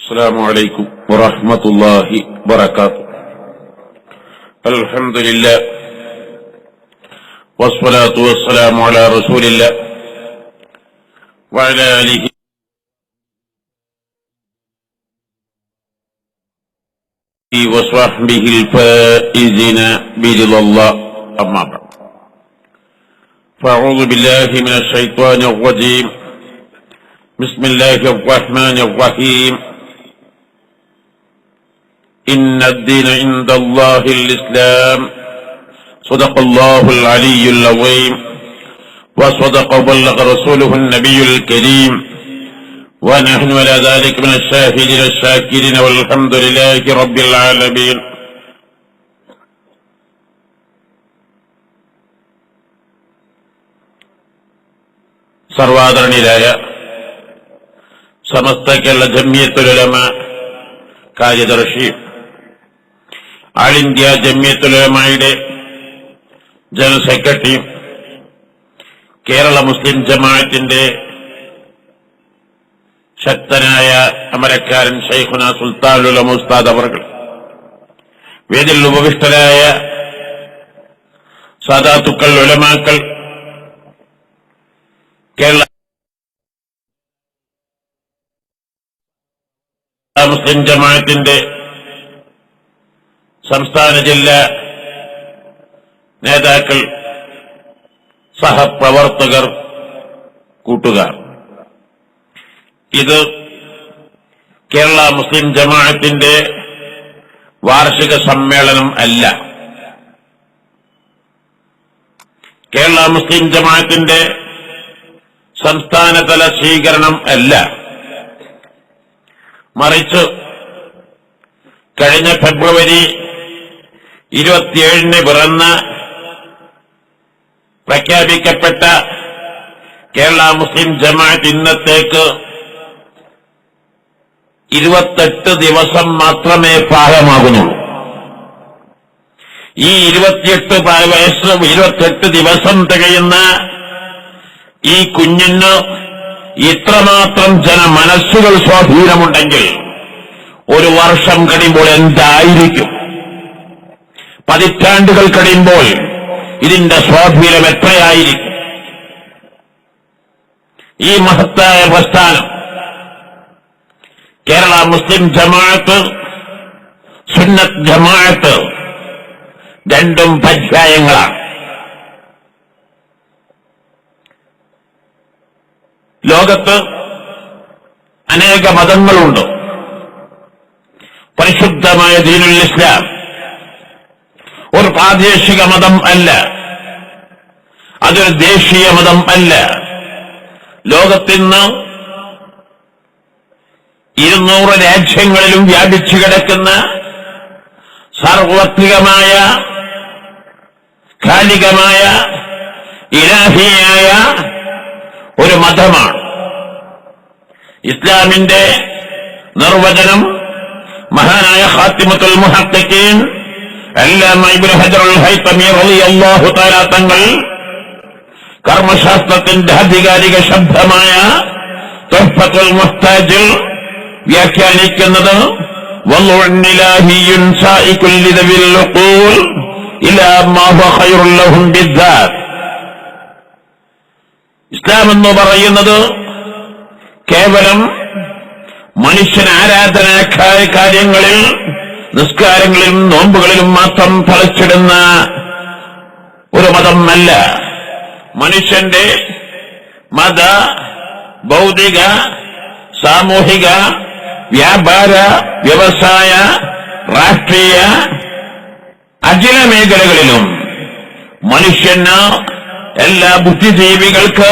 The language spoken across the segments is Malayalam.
السلام عليكم ورحمة الله وبركاته. الحمد لله والصلاة والسلام على رسول الله وعلى آله وصحبه الفائزين برضا الله. أما بعد، فأعوذ بالله من الشيطان الرجيم. بسم الله الرحمن الرحيم. إن الدين عند الله الإسلام. صدق الله العلي العظيم وصدق وبلغ رسوله النبي الكريم ونحن على ذلك من الشاهدين الشاكرين والحمد لله رب العالمين. സർവാദരണീയരായ സമസ്ത കേരള ജംഇയ്യത്തുൽ ഉലമ കാര്യദർശി, ആൾ ഇന്ത്യ ജംഇയ്യത്തുൽ ഉലമയുടെ ജനറൽ സെക്രട്ടറി, കേരള മുസ്ലിം ജമാഅത്തിന്റെ ശക്തനായ അമരക്കാരൻ ശൈഖുന സുൽത്താനുൽ ഉലമ ഉസ്താദ് അവർകൾ, വേദിയിൽ ഉപവിഷ്ടരായ സാദാത്തുക്കൾ, ഉലമാക്കൾ, കേരള മുസ്ലിം ജമാഅത്തിന്റെ സംസ്ഥാന ജില്ലാ നേതാക്കൾ, സഹപ്രവർത്തകർ, കൂട്ടുകാർ, ഇത് കേരള മുസ്ലിം ജമാഅത്തിന്റെ വാർഷിക സമ്മേളനം അല്ല. കേരള മുസ്ലിം ജമാഅത്തിന്റെ സംസ്ഥാനതല സ്വീകരണം അല്ല. മറിച്ച് കഴിഞ്ഞ ഫെബ്രുവരി 27 പിറന്ന് പ്രഖ്യാപിക്കപ്പെട്ട കേരള മുസ്ലിം ജമാഅത്ത് ഇന്നത്തേക്ക് 28 ദിവസം മാത്രമേ പ്രായമാകുന്നുള്ളൂ. ഈ 28 ദിവസം തികയുന്ന ഈ കുഞ്ഞിന് ഇത്രമാത്രം ജനമനസ്സുകൾ സ്വാധീനമുണ്ടെങ്കിൽ ഒരു വർഷം കഴിയുമ്പോൾ എന്തായിരിക്കും? പതിറ്റാണ്ടുകൾ കഴിയുമ്പോൾ ഇതിന്റെ സ്വാധീനം എത്രയായിരിക്കും? ഈ മഹത്തായ പ്രസ്ഥാനം കേരള മുസ്ലിം ജമാഅത്ത്, സുന്നത്ത് ജമാഅത്ത് രണ്ടും പര്യായങ്ങളാണ്. ലോകത്ത് അനേക മതങ്ങളുണ്ട്. പരിശുദ്ധമായ ദീനുൽ ഇസ്ലാം ഒരു പ്രാദേശിക മതം അല്ല, അതൊരു ദേശീയ മതം അല്ല. ലോകത്തിന്ന് 200 രാജ്യങ്ങളിലും വ്യാപിച്ചു കിടക്കുന്ന സാർവത്രികമായ, കാലികമായ, ഇലാഹിയായ ഒരു മതമാണ്. ഇസ്ലാമിന്റെ നിർവചനം മഹാനായ ഖാത്തിമത്തുൽ മുഹഖ്ഖിഖീൻ അല്ലാമ ഇബ്നു ഹജറുൽ ഹൈതമി റളിയല്ലാഹു തആല തങ്ങൾ കർമ്മശാസ്ത്രത്തിന്റെ ആധികാരിക ശബ്ദമായ തുഹ്ഫത്തുൽ മുഹ്താജിൽ വ്യാഖ്യാനിക്കുന്നത് വല്ലുഇലാഹിയുൻ സായികുൽ ലിദവിൽ ഉഖൂൽ ഇലാ മാ ഹുവ ഖൈറുൽ ലഹും ബിദ്ദാത്ത്. ഇസ്ലാം എന്ന് പറയുന്നത് കേവലം മനുഷ്യൻ ആരാധനാ കാര്യങ്ങളിൽ, നിസ്കാരങ്ങളിലും നോമ്പുകളിലും മാത്രം തളച്ചിടുന്ന ഒരു മതം അല്ല. മനുഷ്യന്റെ മത, ഭൗതിക, സാമൂഹിക, വ്യാപാര, വ്യവസായ, രാഷ്ട്രീയ അഖില മേഖലകളിലും മനുഷ്യന്, എല്ലാ ബുദ്ധിജീവികൾക്ക്,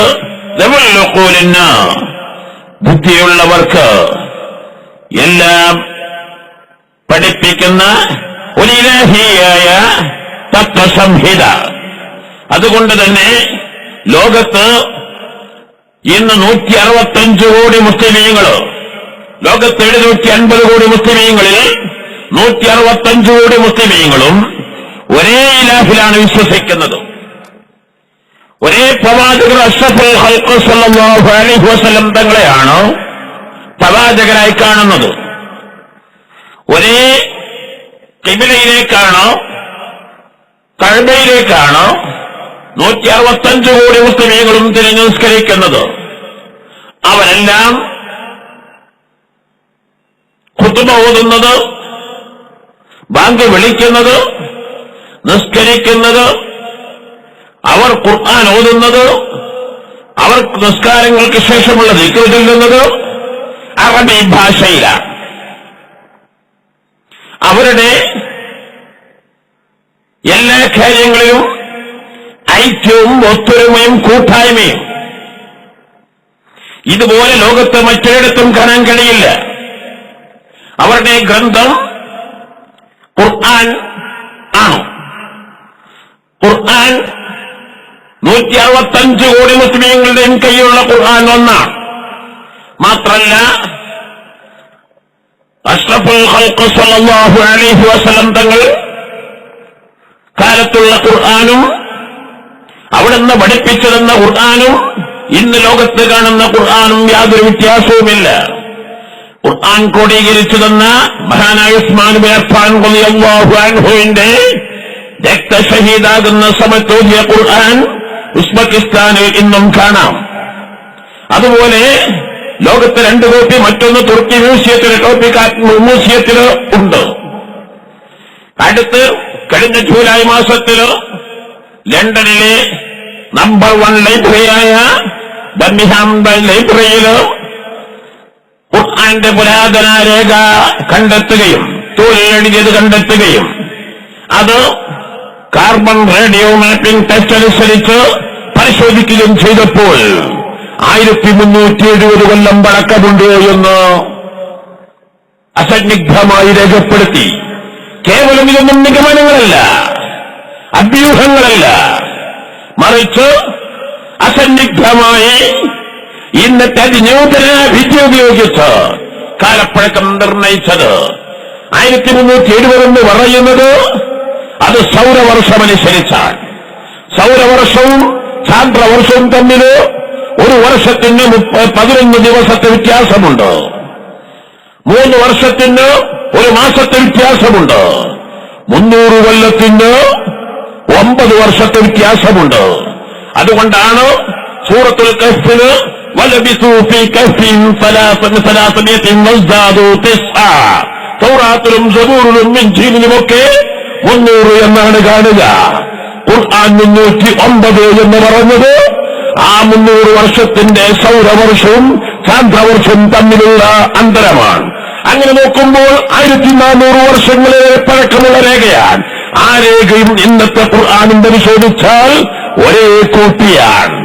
ബുദ്ധിയുള്ളവർക്ക് എല്ലാം പഠിപ്പിക്കുന്ന ഒരു ഇലാഹിയായ തത്വസംഹിത. അതുകൊണ്ട് തന്നെ ലോകത്ത് ഇന്ന് 165 കോടി മുസ്ലിമീങ്ങൾ, ലോകത്ത് 750 കോടി മുസ്ലിമീങ്ങളിൽ 165 കോടി മുസ്ലിമീങ്ങളും ഒരേ ഇലാഹിലാണ് വിശ്വസിക്കുന്നത്. ഒരേ പ്രവാചകർ അഷ്റഫുൽ ഖൽഖ് സല്ലല്ലാഹു അലൈഹി വസല്ലം തങ്ങളെയാണ് പ്രവാചകരായി കാണുന്നത്. ഒരേ ഖിബലയിലേക്കാണോ കഅബയിലേക്കാണോ 165 കോടി മുസ്ലിമീങ്ങളും തിരിഞ്ഞു നിസ്കരിക്കുന്നത്? അവരെല്ലാം ഖുതുബ ഓതുന്നത്, ബാങ്ക് വിളിക്കുന്നത്, നിസ്കരിക്കുന്നത്, അവർ ഖുർആൻ ഓതുന്നത്, അവർ നിസ്കാരങ്ങൾക്ക് ശേഷമുള്ള ദിക്ർ ചൊല്ലുന്നത് അറബി ഭാഷയിലാണ്. അവരുടെ എല്ലാ കാര്യങ്ങളിലും ഐക്യവും ഒത്തൊരുമയും കൂട്ടായ്മയും ഇതുപോലെ ലോകത്ത് മറ്റൊരിടത്തും കാണാൻ കഴിയില്ല. അവരുടെ ഗ്രന്ഥം ഖുർആൻ ആണ്. ഖുർആൻ 165 കോടി മുസ്ലിമീങ്ങളുടെയും കയ്യിലുള്ള ഖുർആൻ ഒന്നാണ്. മാത്രല്ല അഷ്റഫുൽ ഖൽഖ് സ്വല്ലല്ലാഹു അലൈഹി വസല്ലം തങ്ങൾ കാലത്തുള്ള ഖുർആനും അവിടുന്ന് പഠിപ്പിച്ചിരുന്ന ഖുർആനും ഇന്ന് ലോകത്ത് കാണുന്ന ഖുർആനും യാതൊരു വ്യത്യാസവുമില്ല. ഖുർആൻ ക്രോഡീകരിച്ചു തന്ന മഹാനായ ഉസ്മാൻ ബിൻ അഫ്ഫാൻ റളിയല്ലാഹു അൻഹുവിന്റെ രക്തശഹീദാകുന്ന സമയത്തോതിയ ഖുർആൻ ഉസ്ബെക്കിസ്ഥാനിൽ ഇന്നും കാണാം. അതുപോലെ ലോകത്ത് 2 കോപ്പി, മറ്റൊന്ന് തുർക്കി മ്യൂസിയത്തിൽ ഉണ്ട്. അടുത്ത് കഴിഞ്ഞ ജൂലൈ മാസത്തിൽ ലണ്ടനിലെ നമ്പർ 1 ലൈബ്രറിയായ ബർമിംഗ്ഹാം ലൈബ്രറിയിൽ ഖുർആന്റെ പുരാതന രേഖ കണ്ടെത്തുകയും തോലിലെഴുതിയത് കണ്ടെത്തുകയും അത് കാർബൺ റേഡിയോ മാപ്പിംഗ് ടെസ്റ്റ് അനുസരിച്ച് പരിശോധിക്കുകയും ചെയ്തപ്പോൾ 1370 കൊല്ലം പഴക്കമുണ്ട് എന്ന് അസന്നിഗ്ധമായി രേഖപ്പെടുത്തി. കേവലം ഇതൊന്നും നിഗമനങ്ങളല്ല, അഭ്യൂഹങ്ങളല്ല, മറിച്ച് അസന്നിഗ്ധമായി ഇന്നത്തെ അതിനൂതന വിദ്യ ഉപയോഗിച്ച് കാലപ്പഴക്കം നിർണയിച്ചത് 1370 എന്ന് പറയുന്നത് അത് സൗരവർഷമനുസരിച്ചാണ്. സൗരവർഷവും ചാന്ദ്രവർഷവും തമ്മിൽ ഒരു വർഷത്തിന് 11 ദിവസത്തെ വ്യത്യാസമുണ്ട്. 3 വർഷത്തിന് 1 മാസത്തെ വ്യത്യാസമുണ്ട്. 300 കൊല്ലത്തിന് 9 വർഷത്തെ വ്യത്യാസമുണ്ട്. അതുകൊണ്ടാണ് സൂറത്തുൽ കഹ്ഫിന് വലബിസൂ ഫീ കഹ്ഫിൻ സലാസമിയത്തിൻ വസ്ദാദൂ തിസ്ആ, തൗറാത്തിലും സബൂറിലും ഇൻജീലിലുമൊക്കെ 300 എന്നാണ് കാണുക. ഖുർആൻ 309 എന്ന് പറഞ്ഞത് ആ 300 വർഷത്തിന്റെ സൗരവർഷവും ചാന്ദ്രവർഷവും തമ്മിലുള്ള അന്തരമാണ്. അങ്ങനെ നോക്കുമ്പോൾ 1400 വർഷങ്ങളെ പഴക്കമുള്ള രേഖയാണ്. ആ രേഖയും ഇന്നത്തെ ഖുർആനും പരിശോധിച്ചാൽ ഒരേ കോപ്പിയാണ്.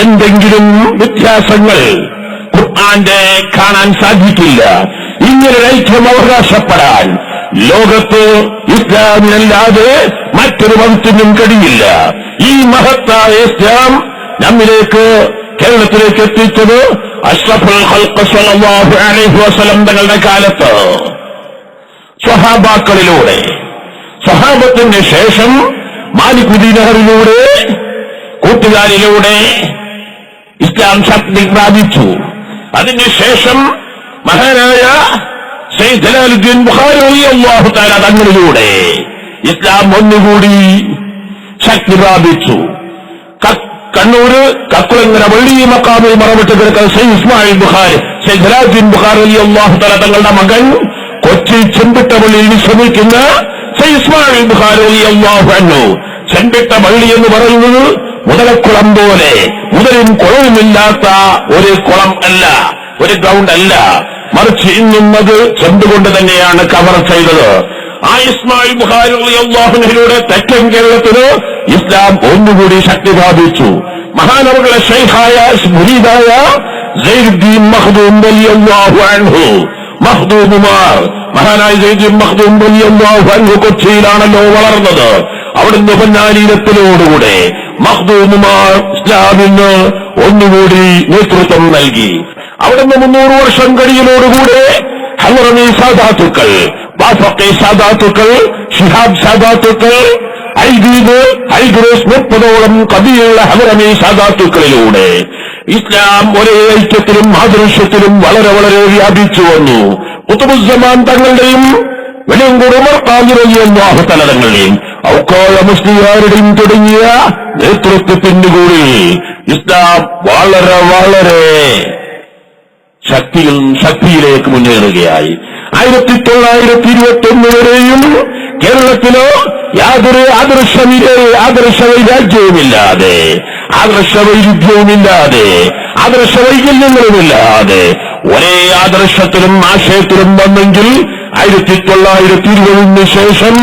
എന്തെങ്കിലും വ്യത്യാസങ്ങൾ ഖുർആന്റെ കാണാൻ സാധിക്കില്ല. ഇങ്ങനൊരു ഐക്യം അവകാശപ്പെടാൻ ലോകത്ത് ഇസ്ലാമിനല്ലാതെ മറ്റൊരു മതത്തിനും കഴിയില്ല. ഈ മഹത്തായ ഇസ്ലാം നമ്മിലേക്ക് കേരളത്തിലേക്ക് എത്തിച്ചത് അഷ്റഫുൽ ഖൽഖ് സ്വല്ലല്ലാഹു അലൈഹി വസല്ലം തങ്ങളുടെ കാലത്ത് സ്വഹാബാക്കളിലൂടെ, സ്വഹാബത്തിന് ശേഷം മാലിക് ദീനാറിലൂടെ, കൂട്ടുകാരിലൂടെ ഇസ്ലാം ശക്തി പ്രാപിച്ചു. അതിനുശേഷം മഹാനായ സയ്യിദ് ജലാലുദ്ദീൻ ബുഖാരി റളിയല്ലാഹു തആല തങ്ങളിലൂടെ ഇസ്ലാം ഒന്നുകൂടി ശക്തി പ്രാപിച്ചു. കണ്ണൂര് കക്കുളങ്ങര വള്ളി മക്കാമിൽ മറവിട്ട് കിടക്കുന്ന സയ്യിദ് ഇസ്മായിൽ ബുഖാരി, സയ്യിദ് ജലാലുദ്ദീൻ ബുഖാരി റളിയല്ലാഹു തആല തങ്ങളുടെ മകൻ കൊച്ചി ചെമ്പിട്ടപള്ളിയിൽ വിശ്രമിക്കുന്ന സയ്യിദ് ഇസ്മായിൽ ബുഖാരി റളിയല്ലാഹു അൻഹു. ചെമ്പിട്ടപള്ളി എന്ന് പറയുന്നത് മുതലക്കുളം പോലെ മുതലും കുളവുമില്ലാത്ത ഒരു കുളം അല്ല, ഒരു ഗ്രൗണ്ട് അല്ല, മറിച്ച് ഇന്നും അത് ചെമ്പുകൊണ്ട് തന്നെയാണ് കവർ ചെയ്തത്. ആ ഇസ്മായിൽ ബുഖാരി റളിയല്ലാഹു അൻഹുവിലൂടെ തെക്കൻ കേരളത്തിന് ഇസ്ലാം ഒന്നുകൂടി ശക്തി പ്രാപിച്ചു. മഹാനവറുകളെ ശൈഖായ മുരീദായ സൈനുദ്ദീൻ മഖ്ദൂം റളിയല്ലാഹു അൻഹു, മഖ്ദൂമുമാർ, മഹാനായ സൈനുദ്ദീൻ മഖ്ദൂം റളിയല്ലാഹു അൻഹു കൊച്ചിയിലാണല്ലോ വളർന്നത്. അവിടുന്ന് പൊന്നാനീരത്തിലോടുകൂടെ മഖ്ദൂമുമാർ ഇസ്ലാമിന് ഒന്നുകൂടി നേതൃത്വം നൽകി. അവിടുന്ന് 300 വർഷം കഴിയലോടുകൂടെ ഹറമി സാദാത്തുക്കൾ, ബാഫഖി സാദാത്തുക്കൾ, ശിഹാബ് സാദാത്തുക്കൾ, ഐദ്രൂസ് 30ഓളം കബീലുള്ള ഹറമി സാദാത്തുക്കളിലൂടെ ഇസ്ലാം ഒരേ ഐക്യത്തിലും ആദർശത്തിലും വളരെ വളരെ വ്യാപിച്ചു വന്നു. ഖുതുബുസ്സമാൻ തങ്ങളുടെയും വെളിയങ്കോട് ഉമർ ഖാദി റളിയല്ലാഹു തആല തങ്ങളുടെയും ഔക്കായ മുസ്ലിയാരുടെയും തുടങ്ങിയ നേതൃത്വത്തിന് കൂടി ഇസ്ലാം വളരെ വളരെ ശക്തിയിലേക്ക് മുന്നേറുകയായി. 1921 വരെയും കേരളത്തിലോ യാതൊരു ആദർശവൈരാഗ്യവുമില്ലാതെ, ആദർശവൈരുദ്ധ്യവുമില്ലാതെ, ആദർശവൈകല്യങ്ങളുമില്ലാതെ ഒരേ ആദർശത്തിലും ആശയത്തിലും വന്നെങ്കിൽ 1920 ശേഷം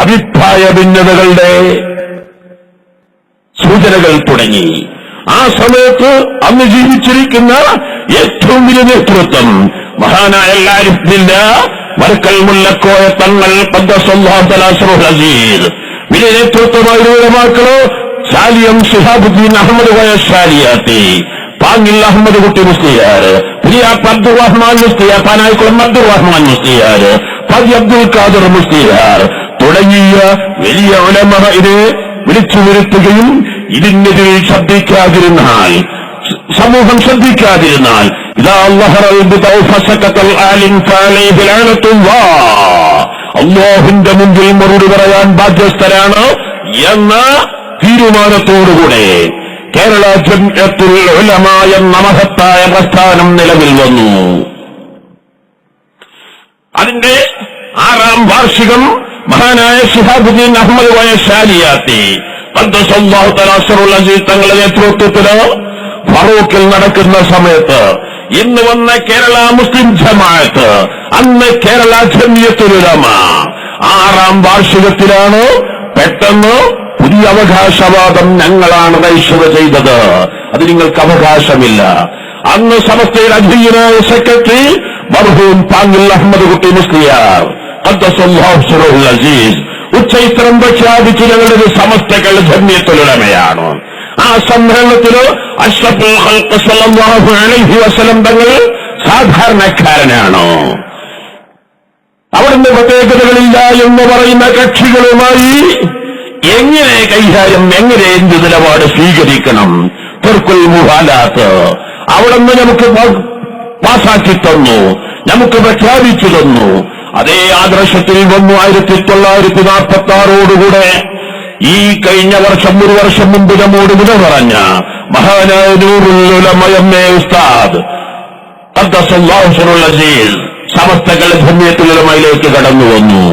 അഭിപ്രായ ഭിന്നതകളുടെ സൂചനകൾ തുടങ്ങി. ആ സമയത്ത് അന്ന് ജീവിച്ചിരിക്കുന്ന ഏറ്റവും വലിയ നേതൃത്വം മഹാനായ വരക്കൽ മുല്ലക്കോയ തങ്ങൾ ഖദ്ദസല്ലാഹു തആല സിറഹുൽ അസീസ്, വലിയ നേതൃത്വമായ ഉലമാക്കളോ ശാലിയം ശിഹാബുദ്ദീൻ അഹമ്മദ് കോയ ശാലിയാത്തി, പാങ്ങിൽ അഹമ്മദ് കുട്ടി മുസ്ലിയാർ, പുലിയാപ്പ് അബ്ദുറഹ്മാൻ മുസ്ലിയാർ, പാനായിക്കുളം അബ്ദുറഹ്മാൻ മുസ്ലിയാർ, ഫാദി അബ്ദുൽ ഖാദർ മുസ്ലിയാർ തുടങ്ങിയ വലിയ ഉലമ ഇത് വിളിച്ചു വരുത്തുകയും ഇതിനെതിരെ ശബ്ദിക്കാതിരുന്നാൽ, സമൂഹം ശ്രദ്ധിക്കാതിരുന്നാൽ അല്ലാഹുവിന്റെ മുമ്പിൽ മറുപടി പറയാൻ ബാധ്യസ്ഥരാണ് എന്ന തീരുമാനത്തോടുകൂടെ കേരള ജംഇയ്യത്തുൽ ഉലമ എന്ന മഹത്തായ പ്രസ്ഥാനം നിലവിൽ വന്നു. അതിന്റെ 6ാം വാർഷികം മഹാനായ ശിഹാബുദ്ദീൻ അഹമ്മദ് കോയ ശാലിയാത്തി ഖദ്ദസല്ലാഹു തആല സിറഹുൽ അസീസ് തങ്ങളുടെ നേതൃത്വത്തില് ഫറൂഖിൽ നടക്കുന്ന സമയത്ത് ഇന്ന് വന്ന കേരള മുസ്ലിം ജമാഅത്ത്, അന്ന് കേരള ജംഇയ്യത്തുൽ ഉലമ 6ാം വാർഷികത്തിലാണ് പെട്ടെന്ന് പുതിയ അവകാശവാദം ഞങ്ങളാണ് രജിസ്റ്റർ ചെയ്തത്, അത് നിങ്ങൾക്ക് അവകാശമില്ല. അന്ന് സമസ്തയുടെ അധ്യക്ഷനായ സെക്രട്ടറി മർഹൂം പാങ്ങിൽ അഹമ്മദ് കുട്ടി മുസ്ലിയാർ ഖദ്ദസല്ലാഹു സിറഹുൽ അസീസ് ഉച്ചയിത്രം പ്രഖ്യാപിച്ചു ഞങ്ങളുടെ സമസ്തകൾ ജംഇയ്യത്തുൽ ഉലമയാണ്. ആ സമ്മേളനത്തിൽ അഷ്റഫുൽ ഖൽഖ് സ്വല്ലല്ലാഹു അലൈഹി വസല്ലം തങ്ങൾ സാധാരണക്കാരനാണ്. അവിടുന്ന് പ്രത്യേകതകളില്ല എന്ന് പറയുന്ന കക്ഷികളുമായി എങ്ങനെ കൈകാര്യം, എങ്ങനെ എന്ത് നിലപാട് സ്വീകരിക്കണം, തുർക്കുൽ മുഹാലാത്ത് അവിടുന്ന് നമുക്ക് പാസാക്കി തന്നു, നമുക്ക് പ്രഖ്യാപിച്ചു തന്നു. അതേ ആദർശത്തിൽ വന്നു 1946 ഈ കഴിഞ്ഞ വർഷം, ഒരു വർഷം മുമ്പ് നമ്മോട് വിട പറഞ്ഞ മഹാനായ നൂറുൽ ഉലമ ഉസ്താദ് ഖദ്ദസല്ലാഹു സിറഹുൽ അസീസ് സമസ്തകൾ ജംഇയ്യത്തുൽ ഉലമയിലേക്ക് കടന്നു വന്നു.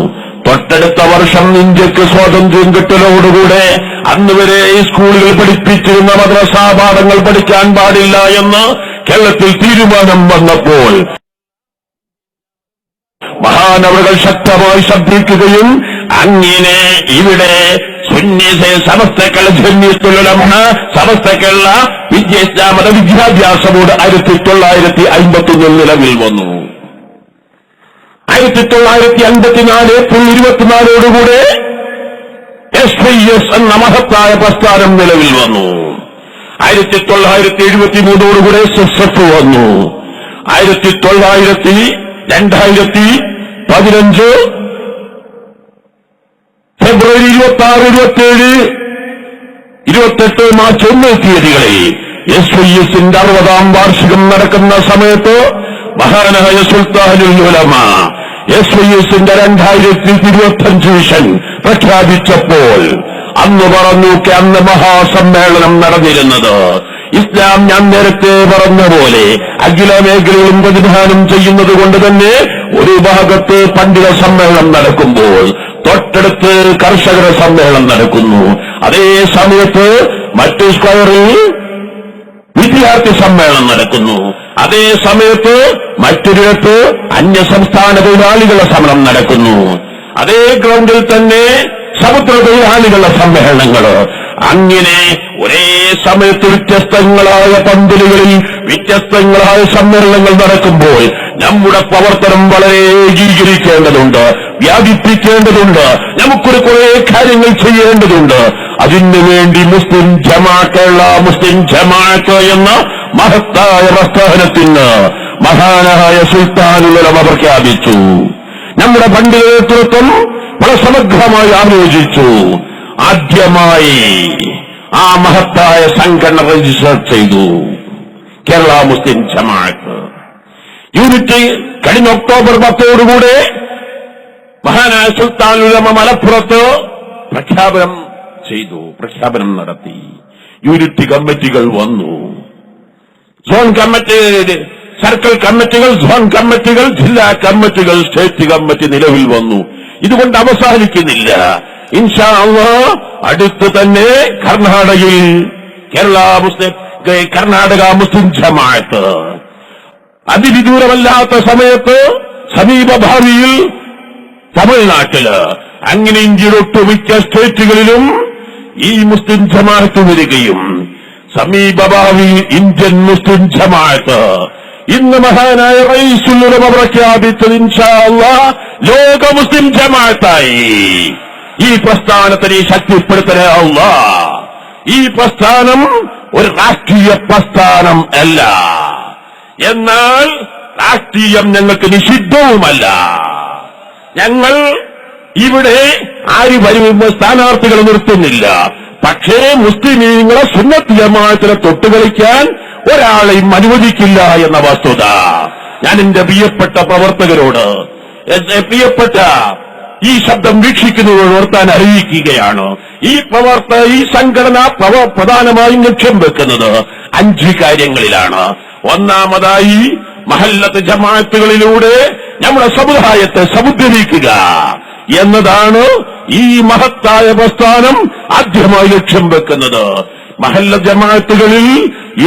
തൊട്ടടുത്ത വർഷം ഇന്ത്യക്ക് സ്വാതന്ത്ര്യം കിട്ടലോടുകൂടെ അന്നുവരെ ഈ സ്കൂളുകൾ പഠിപ്പിച്ചിരുന്ന മദ്രസാ പാഠങ്ങൾ പഠിക്കാൻ പാടില്ല എന്ന് കേരളത്തിൽ തീരുമാനം വന്നപ്പോൾ മഹാനവറുകൾ ശക്തമായി ശബ്ദിക്കുകയും അങ്ങനെ ഇവിടെ സമസ്തകൾ ജംഇയ്യത്തുൽ ഉലമ സമസ്തകളുള്ള വിദ്യാഭ്യാസ ബോർഡ് 1951 നിലവിൽ വന്നു. 1954 ഏപ്രിൽ 24 SYS എന്ന മഹത്തായ പ്രസ്ഥാനം നിലവിൽ വന്നു. 1973 SSF വന്നു. 2015 ഫെബ്രുവരി 26, 27, 28 മാർച്ച് 1 തീയതികളിൽ SYSന്റെ 60ാം വാർഷികം നടക്കുന്ന സമയത്ത് മഹാനായ സുൽത്താനുൽ ഉലമ SYSന്റെ 2025 വിഷൻ പ്രഖ്യാപിച്ചപ്പോൾ അന്ന് പറഞ്ഞു, അന്ന് മഹാസമ്മേളനം നടന്നിരുന്നത് ഇസ്ലാം ഞാൻ നേരത്തെ പറഞ്ഞ പോലെ അഖില മേഖലകളും പ്രതിദാനം ചെയ്യുന്നത് കൊണ്ട് തന്നെ ഒരു ഭാഗത്ത് പണ്ഡിത സമ്മേളനം നടക്കുമ്പോൾ തൊട്ടടുത്ത് കർഷകര സമ്മേളനം നടക്കുന്നു. അതേ സമയത്ത് മറ്റു സ്ക്വയറിൽ വിദ്യാർത്ഥി സമ്മേളനം നടക്കുന്നു. അതേ സമയത്ത് മറ്റൊരിടത്ത് അന്യസംസ്ഥാന തൊഴിലാളികളുടെ സമരം നടക്കുന്നു. അതേ ഗ്രൗണ്ടിൽ തന്നെ സമുദ്ര തൊഴിലാളികളുടെ സമ്മേളനങ്ങൾ. അങ്ങനെ ഒരേ സമയത്ത് വ്യത്യസ്തങ്ങളായ പന്തലുകളിൽ വ്യത്യസ്തങ്ങളായ സമ്മേളനങ്ങൾ നടക്കുമ്പോൾ നമ്മുടെ പ്രവർത്തനം വളരെ ഏകീകരിക്കേണ്ടതുണ്ട്, വ്യാപിപ്പിക്കേണ്ടതുണ്ട്, നമുക്കൊരു കുറെ കാര്യങ്ങൾ ചെയ്യേണ്ടതുണ്ട്. അതിനുവേണ്ടി മുസ്ലിം ജമാഅത്ത്, കേരള മുസ്ലിം ജമാഅത്ത് എന്ന മഹത്തായ പ്രസ്ഥാനത്തിന് മഹാനായ സുൽത്താനുൽ ഉലമ പ്രഖ്യാപിച്ചു. നമ്മുടെ പണ്ഡിത നേതൃത്വം വളരെ സമഗ്രമായി ആലോചിച്ചു. ആദ്യമായി ആ മഹത്തായ സംഘടന രജിസ്റ്റർ ചെയ്തു. കേരള മുസ്ലിം ജമാഅത്ത് യൂണിറ്റ് കഴിഞ്ഞ ഒക്ടോബർ 10 മഹാനായ സുൽത്താൻ ഉലമ മലപ്പുറത്ത് പ്രഖ്യാപനം നടത്തി. യൂണിറ്റ് കമ്മിറ്റികൾ വന്നു. സോൺ കമ്മിറ്റി, സർക്കിൾ കമ്മിറ്റികൾ, സോൺ കമ്മിറ്റികൾ, ജില്ലാ കമ്മിറ്റികൾ, സ്റ്റേറ്റ് കമ്മിറ്റി നിലവിൽ വന്നു. ഇതുകൊണ്ട് അവസാനിക്കുന്നില്ല. ഇൻഷാ അല്ലാഹ് അടുത്ത് തന്നെ കർണാടകയിൽ കർണാടക മുസ്ലിം ജമാഅത്ത് അതിവിദൂരമല്ലാത്ത സമയത്ത് സമീപഭാവിയിൽ തമിഴ്നാട്ടില് അങ്ങനെ ഇന്ത്യയുടെ ഒട്ടുമിക്ക സ്റ്റേറ്റുകളിലും ഈ മുസ്ലിം ജമാഅത്ത് വരികയും സമീപഭാവിയിൽ ഇന്ത്യൻ മുസ്ലിം ജമാഅത്ത് ഇന്ന് മഹാനായ റഈസുൽ ഉലമ പ്രഖ്യാപിച്ചത് ഇൻഷാ അല്ലാഹ് ലോക മുസ്ലിം ജമാഅത്തായി. ഈ പ്രസ്ഥാനത്തിനെ ശക്തിപ്പെടുത്തണേ അല്ലാഹ്. ഈ പ്രസ്ഥാനം ഒരു രാഷ്ട്രീയ പ്രസ്ഥാനം അല്ല, എന്നാൽ രാഷ്ട്രീയം ഞങ്ങൾക്ക് നിഷിദ്ധവുമല്ല. ഞങ്ങൾ ഇവിടെ ആര് വരുമ്പോ സ്ഥാനാർത്ഥികളെ നിർത്തുന്നില്ല. പക്ഷേ മുസ്ലിമീങ്ങളെ സുന്നത്ത് ജമാഅത്തിനെ തൊട്ടുകളിക്കാൻ ഒരാളെയും അനുവദിക്കില്ല എന്ന വസ്തുത ഞാൻ എന്റെ പ്രിയപ്പെട്ട പ്രവർത്തകരോട്, പ്രിയപ്പെട്ട ഈ ശബ്ദം വീക്ഷിക്കുന്നവരോട് ഓർത്താൻ അറിയിക്കുകയാണ്. ഈ സംഘടന പ്രധാനമായും ലക്ഷ്യം വെക്കുന്നത് 5 കാര്യങ്ങളിലാണ്. ഒന്നാമതായി മഹല്ലത്ത് ജമാഅത്തുകളിലൂടെ നമ്മുടെ സമുദായത്തെ സമുദ്ധരിക്കുക എന്നതാണ് ഈ മഹത്തായ പ്രസ്ഥാനം ആദ്യമായി ലക്ഷ്യം വെക്കുന്നത്. മഹല്ല ജമാഅത്തുകളിൽ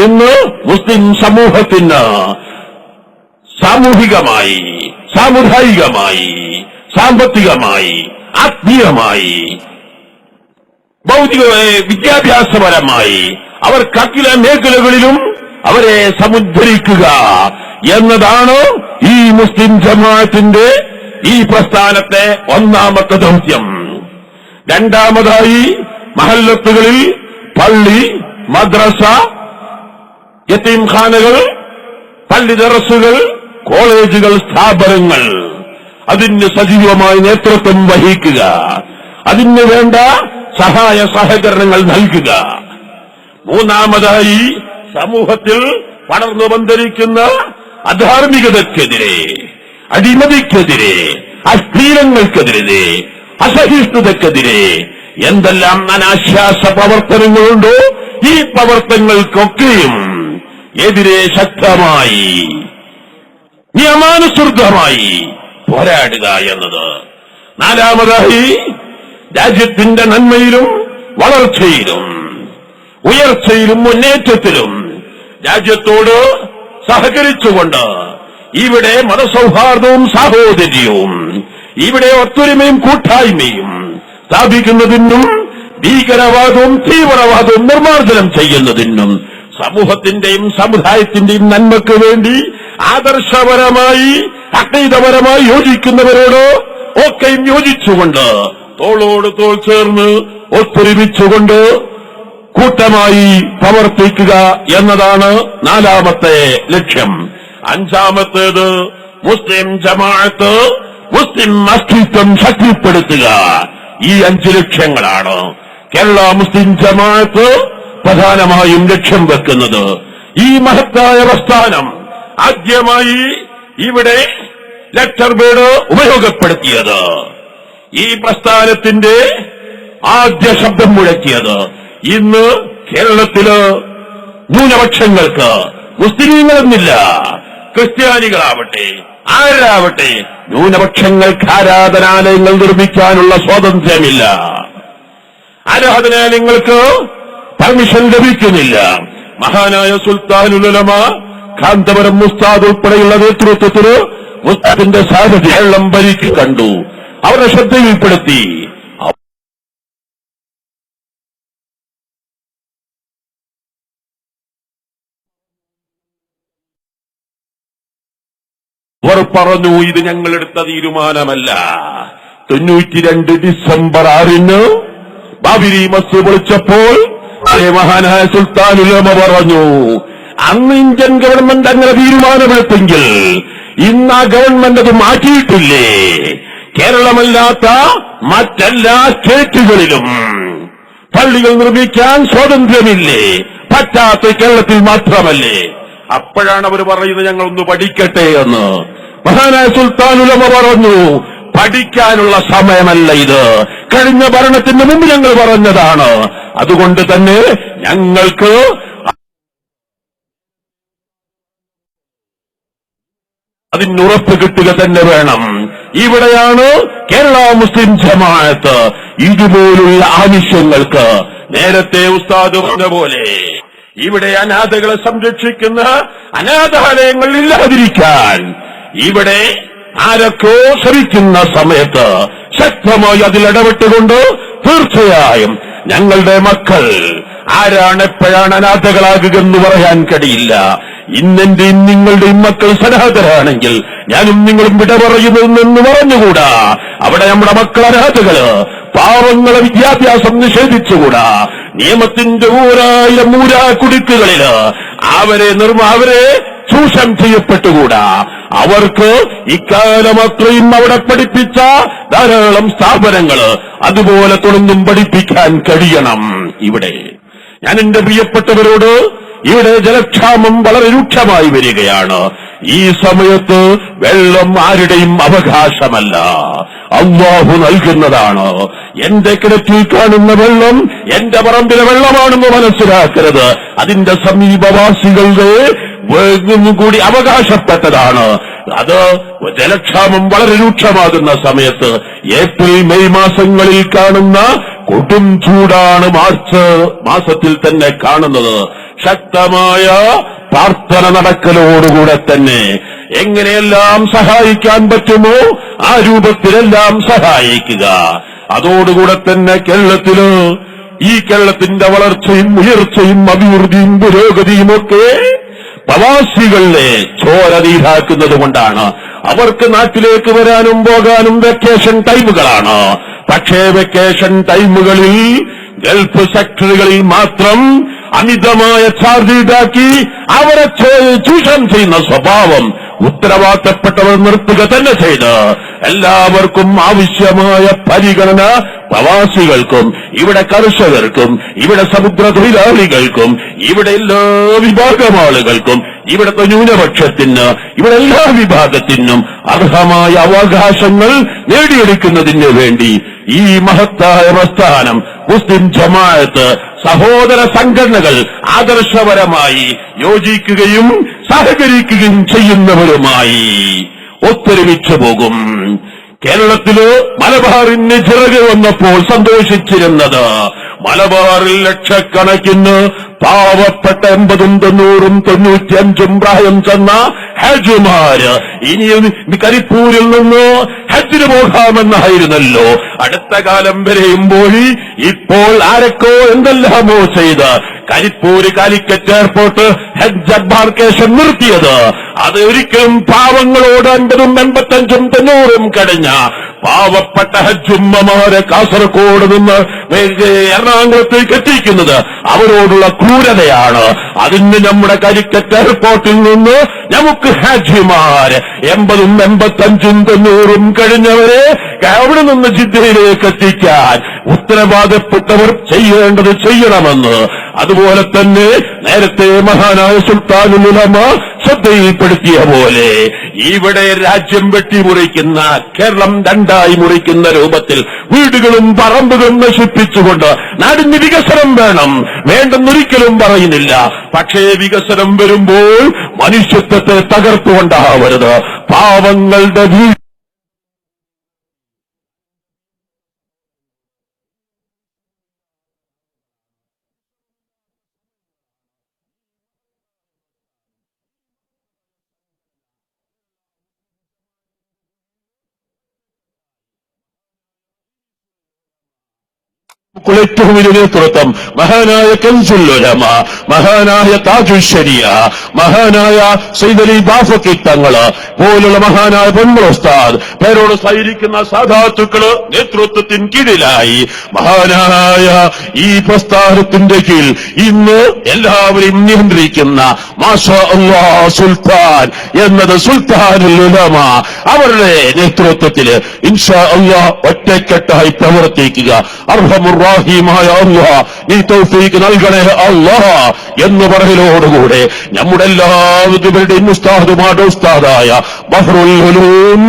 ഇന്ന് മുസ്ലിം സമൂഹത്തിന് സാമൂഹികമായി, സാമുദായികമായി, സാമ്പത്തികമായി, ആത്മീയമായി, ഭൗതിക വിദ്യാഭ്യാസപരമായി അവർക്ക് അഖില മേഖലകളിലും അവരെ സമുദ്ധരിക്കുക എന്നതാണ് ഈ മുസ്ലിം ജമാഅത്തിന്റെ ഈ പ്രസ്ഥാനത്തെ ഒന്നാമത്തെ ദൗത്യം. രണ്ടാമതായി മഹല്ലത്തുകളിൽ പള്ളി, മദ്രസ, യതീംഖാനകൾ, പള്ളി ദർസുകൾ, കോളേജുകൾ, സ്ഥാപനങ്ങൾ അതിന് സജീവമായി നേതൃത്വം വഹിക്കുക, അതിന് വേണ്ട സഹായ സഹകരണങ്ങൾ നൽകുക. മൂന്നാമതായി സമൂഹത്തിൽ പടർന്നു പന്തലിക്കുന്ന അധാർമികതയ്ക്കെതിരെ, അടിമതിക്കെതിരെ, അശ്ലീലങ്ങൾക്കെതിരെ, അസഹിഷ്ണുതക്കെതിരെ എന്തെല്ലാം അനാശ്വാസ പ്രവർത്തനങ്ങളുണ്ടോ ഈ പ്രവർത്തനങ്ങൾക്കൊക്കെയും എതിരെ ശക്തമായി നിയമാനുസൃതമായി പോരാടുക എന്നത്. നാലാമതായി രാജ്യത്തിന്റെ നന്മയിലും വളർച്ചയിലും ഉയർച്ചയിലും മുന്നേറ്റത്തിലും രാജ്യത്തോട് സഹകരിച്ചുകൊണ്ട് ഇവിടെ മതസൗഹാർദ്ദവും സാഹോദര്യവും, ഇവിടെ ഒത്തൊരുമയും കൂട്ടായ്മയും സ്ഥാപിക്കുന്നതിനും ഭീകരവാദവും തീവ്രവാദവും നിർമ്മാർജ്ജനം ചെയ്യുന്നതിനും സമൂഹത്തിന്റെയും സമുദായത്തിന്റെയും നന്മയ്ക്ക് വേണ്ടി ആദർശപരമായി അഖീദപരമായി യോജിക്കുന്നവരോട് ഒക്കെയും യോജിച്ചുകൊണ്ട് തോളോട് തോൾ ചേർന്ന് ഒത്തൊരുമിച്ചുകൊണ്ട് കൂട്ടമായി പ്രവർത്തിക്കുക എന്നതാണ് നാലാമത്തെ ലക്ഷ്യം. അഞ്ചാമത്തേത് മുസ്ലിം ജമാഅത്ത്, മുസ്ലിം അസ്തിത്വം ശക്തിപ്പെടുത്തുക. ഈ 5 ലക്ഷ്യങ്ങളാണ് കേരള മുസ്ലിം ജമാഅത്ത് പ്രധാനമായും ലക്ഷ്യം വെക്കുന്നത്. ഈ മഹത്തായ പ്രസ്ഥാനം ആദ്യമായി ഇവിടെ ലെറ്റർ ബേഡ് ഉപയോഗപ്പെടുത്തിയത്, ഈ പ്രസ്ഥാനത്തിന്റെ ആദ്യ ശബ്ദം മുഴക്കിയത് ഇന്ന് കേരളത്തില് ന്യൂനപക്ഷങ്ങൾക്ക്, മുസ്ലിങ്ങളെന്നില്ല, ക്രിസ്ത്യാനികളാവട്ടെ ആരാവട്ടെ, ന്യൂനപക്ഷങ്ങൾക്ക് ആരാധനാലയങ്ങൾ നിർമ്മിക്കാനുള്ള സ്വാതന്ത്ര്യമില്ല. ആരാധനാലയങ്ങൾക്ക് പെർമിഷൻ ലഭിക്കുന്നില്ല. മഹാനായ സുൽത്താനുൽ ഉലമ കാന്തപുരം ഉസ്താദ് ഉൾപ്പെടെയുള്ള നേതൃത്വത്തിന് ഉസ്താദിന്റെ സാന്നിധ്യം കേരളം ഭരിക്ക് കണ്ടു, അവരുടെ ശ്രദ്ധയിൽപ്പെടുത്തി. അവർ പറഞ്ഞു, ഇത് ഞങ്ങളെടുത്ത തീരുമാനമല്ല. 92 ഡിസംബർ 6 ബാബരി മസ്ജിദ് പൊളിച്ചപ്പോൾ മഹാനായ സുൽത്താനുൽ ഉലമ പറഞ്ഞു, അന്ന് ഇന്ത്യൻ ഗവൺമെന്റ് അങ്ങനെ തീരുമാനമെടുത്തെങ്കിൽ ഇന്ന് ആ ഗവൺമെന്റ് അത് മാറ്റിയിട്ടില്ലേ? കേരളമല്ലാത്ത മറ്റെല്ലാ സ്റ്റേറ്റുകളിലും പള്ളികൾ നിർമ്മിക്കാൻ സ്വാതന്ത്ര്യമില്ലേ? പറ്റാത്ത കേരളത്തിൽ മാത്രമല്ലേ? അപ്പോഴാണ് അവർ പറയുന്നത് ഞങ്ങളൊന്ന് പഠിക്കട്ടെ എന്ന്. മഹാനായ സുൽത്താനുൽ ഉലമ പറഞ്ഞു, പഠിക്കാനുള്ള സമയമല്ല ഇത്. കഴിഞ്ഞ ഭരണത്തിന് മുമ്പ് ഞങ്ങൾ പറഞ്ഞതാണ്. അതുകൊണ്ട് തന്നെ ഞങ്ങൾക്ക് അതിനുറപ്പ് കിട്ടുക തന്നെ വേണം. ഇവിടെയാണ് കേരള മുസ്ലിം ജമാഅത്ത് ഇതുപോലുള്ള ആവശ്യങ്ങൾക്ക് നേരത്തെ ഉസ്താദ് പറഞ്ഞ പോലെ ഇവിടെ അനാഥകളെ സംരക്ഷിക്കുന്ന അനാഥാലയങ്ങൾ ഇല്ലാതിരിക്കാൻ ഇവിടെ ആരൊക്കെ ശ്രമിക്കുന്ന സമയത്ത് ശക്തമായി അതിലിടപെട്ടുകൊണ്ട് തീർച്ചയായും ഞങ്ങളുടെ മക്കൾ ആരാണ് എപ്പോഴാണ് അനാഥകളാകുകയെന്ന് പറയാൻ കഴിയില്ല. ഇന്നെന്റെയും നിങ്ങളുടെയും മക്കൾ സനാഥരാണെങ്കിൽ ഞാനും നിങ്ങളും വിട പറയുന്നതെന്ന് പറഞ്ഞുകൂടാ. അവിടെ നമ്മുടെ മക്കൾ അനാഥകള്, പാവങ്ങളെ വിദ്യാഭ്യാസം നിഷേധിച്ചുകൂടാ. നിയമത്തിന്റെ ഊരാ കുടുക്കുകളില് അവരെ ചൂഷണം ചെയ്യപ്പെട്ടുകൂടാ. അവർക്ക് ഇക്കാലം അത്രയും അവിടെ പഠിപ്പിച്ച ധാരാളം സ്ഥാപനങ്ങള് അതുപോലെ തുടർന്നും പഠിപ്പിക്കാൻ കഴിയണം. ഇവിടെ ഞാൻ എന്റെ പ്രിയപ്പെട്ടവരോട്, ഇവിടെ ജലക്ഷാമം വളരെ രൂക്ഷമായി വരികയാണ്. ഈ സമയത്ത് വെള്ളം ആരുടെയും അവകാശമല്ല, അല്ലാഹു നൽകുന്നതാണ്. എന്റെ കിണറ്റിൽ കാണുന്ന വെള്ളം എന്റെ പറമ്പിലെ വെള്ളമാണെന്ന് മനസ്സിലാക്കരുത്. അതിന്റെ സമീപവാസികളുടെ കൂടി അവകാശപ്പെട്ടതാണ്. അത് ജലക്ഷാമം വളരെ രൂക്ഷമാകുന്ന സമയത്ത് ഏപ്രിൽ മെയ് മാസങ്ങളിൽ കാണുന്ന കൊടും ചൂടാണ് മാർച്ച് മാസത്തിൽ തന്നെ കാണുന്നത്. ശക്തമായ പ്രാർത്ഥന നടക്കലോടുകൂടെ തന്നെ എങ്ങനെയെല്ലാം സഹായിക്കാൻ പറ്റുമോ ആ രൂപത്തിലെല്ലാം സഹായിക്കുക. അതോടുകൂടെ തന്നെ ഈ കേരളത്തിന്റെ വളർച്ചയും ഉയർച്ചയും അഭിവൃദ്ധിയും പുരോഗതിയുമൊക്കെ പ്രവാസികളെ ചോരനീരാക്കുന്നത് കൊണ്ടാണ്. അവർക്ക് നാട്ടിലേക്ക് വരാനും പോകാനും വെക്കേഷൻ ടൈമുകളാണ്. പക്ഷേ വെക്കേഷൻ ടൈമുകളിൽ ഗൾഫ് സെക്ടറുകളിൽ മാത്രം അമിതമായ ചാർജ് ഈടാക്കി അവരെ ചൂഷണം ചെയ്യുന്ന സ്വഭാവം ഉത്തരവാദിത്തപ്പെട്ടവർ നിർത്തുക തന്നെ ചെയ്ത് എല്ലാവർക്കും ആവശ്യമായ പരിഗണന പ്രവാസികൾക്കും ഇവിടെ കർഷകർക്കും ഇവിടെ സമുദ്ര തൊഴിലാളികൾക്കും ഇവിടെ എല്ലാ വിഭാഗം ആളുകൾക്കും ഇവിടുത്തെ ന്യൂനപക്ഷത്തിന് ഇവിടെ എല്ലാ വിഭാഗത്തിനും അർഹമായ അവകാശങ്ങൾ നേടിയെടുക്കുന്നതിന് വേണ്ടി ഈ മഹത്തായ പ്രസ്ഥാനം മുസ്ലിം ജമാഅത്ത് സഹോദര സംഘടനകൾ ആദർശപരമായി യോജിക്കുകയും സഹകരിക്കുകയും ചെയ്യുന്നവരുമായി ഒത്തൊരുമിച്ചു പോകും. കേരളത്തില് മലബാറിന് ചിറക് വന്നപ്പോൾ സന്തോഷിച്ചിരുന്നത് മലബാറിൽ ലക്ഷക്കണക്കിന് പാവപ്പെട്ട 80, 90, 95 പ്രായം ചെന്ന ഹജ്ജുമാര് ഇനിയും കരിപ്പൂരിൽ നിന്ന് ഹജ്ജിന് പോകാമെന്നായിരുന്നല്ലോ അടുത്ത കാലം വരെയും പോയി. ഇപ്പോൾ ആരൊക്കെ എന്തെല്ലാമോ ചെയ്ത് കരിപ്പൂര് കാലിക്കറ്റ് എയർപോർട്ട് ഹജ്ജ് എംബാർക്കേഷൻ നിർത്തിയത് അത് ഒരിക്കലും പാവങ്ങളോട് 50, 85, 90 കഴിഞ്ഞ പാവപ്പെട്ട ഹജ്ജുമ്മമാരെ കാസർഗോഡ് നിന്ന് എറണാകുളത്തേക്ക് എത്തിക്കുന്നത് അവരോടുള്ള ക്രൂരതയാണ്. അതിന് നമ്മുടെ കാലിക്കറ്റ് എയർപോർട്ടിൽ നിന്ന് നമുക്ക് ഹാജിമാര് 80, 85, 90 കഴിഞ്ഞവരെ അവിടെ നിന്ന് ജിദ്ദയിലേക്ക് എത്തിക്കാൻ ഉത്തരവാദപ്പെട്ടവർ ചെയ്യേണ്ടത് ചെയ്യണമെന്ന് അതുപോലെ തന്നെ നേരത്തെ മഹാനായ സുൽത്താനുൽ ഉലമ ശ്രദ്ധയിൽപ്പെടുത്തിയ പോലെ ഇവിടെ രാജ്യം വെട്ടിമുറിക്കുന്ന കേരളം രണ്ടായി മുറിക്കുന്ന രൂപത്തിൽ വീടുകളും പറമ്പുകളും നശിപ്പിച്ചുകൊണ്ട് നാടിന് വികസനം വേണ്ടെന്നൊരിക്കലും പറയുന്നില്ല. പക്ഷേ വികസനം വരുമ്പോൾ മനുഷ്യത്വത്തെ തകർത്തുകൊണ്ടാവരുത്. പാവങ്ങളുടെ ഏറ്റവും വലിയ നേതൃത്വം മഹാനായ കൻസുൽ ഉലമ, മഹാനായ താജുൽ ശരിയ, മഹാനായ സയ്യിദ് അലി ബാഫഖി തങ്ങള് പോലുള്ള മഹാനായ പൊന്മുള ഉസ്താദ് പേരോട് സഹകരിക്കുന്ന സാദാത്തുക്കള് നേതൃത്വത്തിന് കീഴിലായി മഹാനായ ഈ പ്രസ്ഥാനത്തിന്റെ കീഴിൽ ഇന്ന് എല്ലാവരെയും നിയന്ത്രിക്കുന്ന മാഷാ അല്ലാഹ് സുൽത്താൻ എന്നത് സുൽത്താനുൽ ഉലമ അവരുടെ നേതൃത്വത്തില് ഇൻഷാ അല്ലാഹ് ഒറ്റക്കെട്ടായി പ്രവർത്തിക്കുക. അർഹമുർറാഹിമായ അല്ലാഹ് നീ തൗഫീഖ് നൽകണേ അല്ലാഹ് എന്ന് പറയലോടുകൂടെ നമ്മുടെ എല്ലാവരുടെയും ഉസ്താദുമാരുടെ ഉസ്താദായ ബഹ്റുൽ ഉലൂം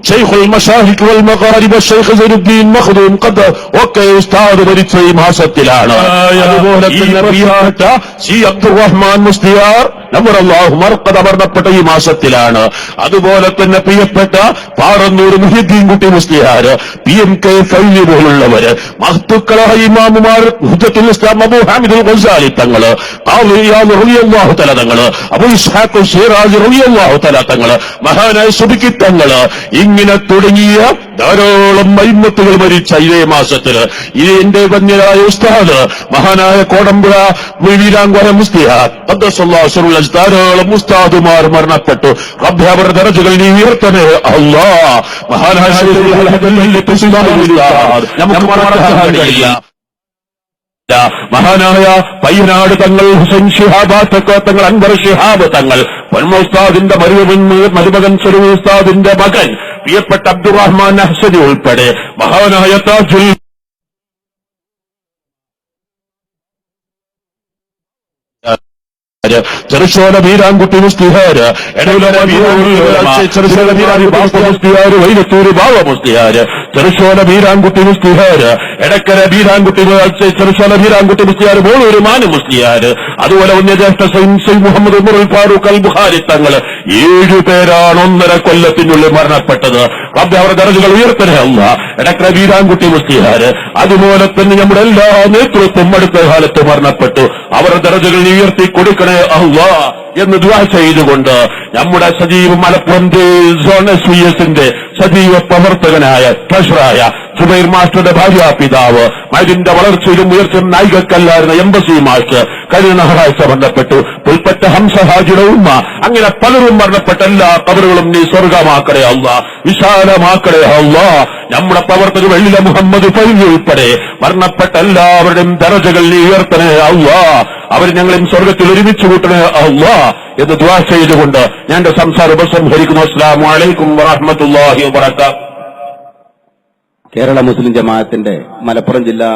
ഷെയ്ഖുൽ മശാഹിഖ് വൽ മഗാരിബ് ഷെയ്ഖ് സൈനുദ്ദീൻ മഖ്ദൂം ഖദ് ഒക്കെ ഉസ്താദ് മരിച്ച ഈ മാസത്തിലാണ്. അതുപോലെ തന്നെ പ്രിയപ്പെട്ട സി അബ്ദുറഹ്മാൻ മുസ്ലിയാർ നവറല്ലാഹു മർഖദ മരണപ്പെട്ട ഈ മാസത്തിലാണ്. അതുപോലെ തന്നെ പ്രിയപ്പെട്ട പാറന്നൂർ മുഹിദ്ദീൻ കുട്ടി മുസ്ലിയാർ, PMK ഫൈലി പോലുള്ളവര്, മഹത്തുക്കളായ ഇമാമുമാർ, ഹുജ്ജത്തുൽ ഇസ്ലാം അബൂ ഹാമിദുൽ ഗസാലി തങ്ങള്, ഖാദി ഇയാദ് റളിയല്ലാഹു തആല തങ്ങള്, അബൂ ഇസ്ഹാഖ് ശിറാജി റളിയല്ലാഹു തആല തങ്ങള്, മഹാനായ സുബ്കി തങ്ങള്, ഇങ്ങനെ തുടങ്ങിയ ധാരാളം മൈമത്തുകൾ മരിച്ച ഇതേ മാസത്തില് ഇത് എന്റെ വന്യരായ ഉസ്താദ് മഹാനായ കോടമ്പുഴ വീരാങ്കോയ മുസ്ലിയാർ ഖദ്ദസല്ലാഹു സിറഹു ധാരാളം ഉസ്താദുമാർ മരണപ്പെട്ടു. റബ്ബേ അവരുടെ ദറജകൾ നീ ഉയർത്തണേ അല്ലാഹ്. മഹാനായ നമുക്ക് മറക്കാൻ കഴിയില്ല. മഹാനായ പയ്യനാട് തങ്ങൾ, ഹുസൈൻ ശിഹാബ് തങ്ങൾ, അൻവർ ശിഹാബ് തങ്ങൾ, ഉസ്താദിന്റെ മരുമകൻ ചെറുവ ഉസ്താദിന്റെ മകൻ പ്രിയപ്പെട്ട അബ്ദുറഹ്മാൻ അഹ്സനി ഉൾപ്പെടെ മഹാനായ താജുൽ ചെറുശോല വീരാൻകുട്ടി മുസ്ലിയാര്, ചെറുശോല വീരാൻകുട്ടി മുസ്ലിയാര്, വൈലത്തൂര് ബാവ മുസ്ലിയാര്, ചെറുശോല വീരാൻകുട്ടി മുസ്ലിയാര്, എടക്കര വീരാൻകുട്ടി, ചെറുശോല വീരാൻകുട്ടി മുസ്ലിയാര്, മോളൂര് മാനു മുസ്ലിയാര്, അതുപോലെ ഉന്നജ്യേഷ്ഠ സൈൻ മുഹമ്മദ് ഉമറുൽ ഫാറൂഖ് അൽ ബുഖാരി തങ്ങള് 7 പേരാണ് 1.5 കൊല്ലത്തിനുള്ളിൽ മരണപ്പെട്ടത്. റബ്ബേ അവരുടെ ദറജകൾ ഉയർത്തണേ അല്ലാഹ്. എടക്കര വീരാൻകുട്ടി മുസ്ലിയാര്, അതുപോലെ തന്നെ നമ്മുടെ എല്ലാ നേതൃത്വം അടുത്ത കാലത്ത് മരണപ്പെട്ടു. അവരുടെ ദറജകൾ ഉയർത്തി കൊടുക്കണേ അല്ലാഹ് എന്ന് ദുആ ചെയ്തുകൊണ്ട് നമ്മുടെ സജീവ മലപ്പുറം സോൺ SVSന്റെ സജീവ പ്രവർത്തകനായ ട്രഷറായ സുബൈർ മാസ്റ്ററുടെ ഭാര്യാപിതാവ്, മരുന്നിന്റെ വളർച്ചയിലും ഉയർച്ചയും നായികക്കല്ലായിരുന്ന എംബസി മാസ്റ്റർ കഴിഞ്ഞ ഞായറാഴ്ച മരണപ്പെട്ടു. പുൽപ്പറ്റ ഹംസ ഹാജിയുടെ ഉമ്മ, അങ്ങനെ പലരും മരണപ്പെട്ട എല്ലാ ഖബറുകളും നീ സ്വർഗമാക്കണേ അല്ലാഹ്, വിശാലമാക്കണേ അല്ലാഹ്. നമ്മുടെ പ്രവർത്തകർ വെള്ളില മുഹമ്മദ് ഫൈസി ഉൾപ്പെടെ മരണപ്പെട്ട എല്ലാവരുടെയും ദറജകൾ നീ ഉയർത്തണേ അല്ലാഹ്. അവർ ഞങ്ങളെയും സ്വർഗത്തിൽ ഒരുമിച്ച് കൂട്ടണേ അല്ലാഹ് എന്ന് ദുആ ചെയ്തുകൊണ്ട് ഞാൻ എന്റെ സംസാരം ഉപസംഹരിക്കുന്നു. അസ്സലാമു അലൈക്കും വറഹ്മത്തുള്ളാഹി വബറകാതുഹു. കേരള മുസ്ലിം ജമാഅത്തിന്റെ മലപ്പുറം ജില്ലാ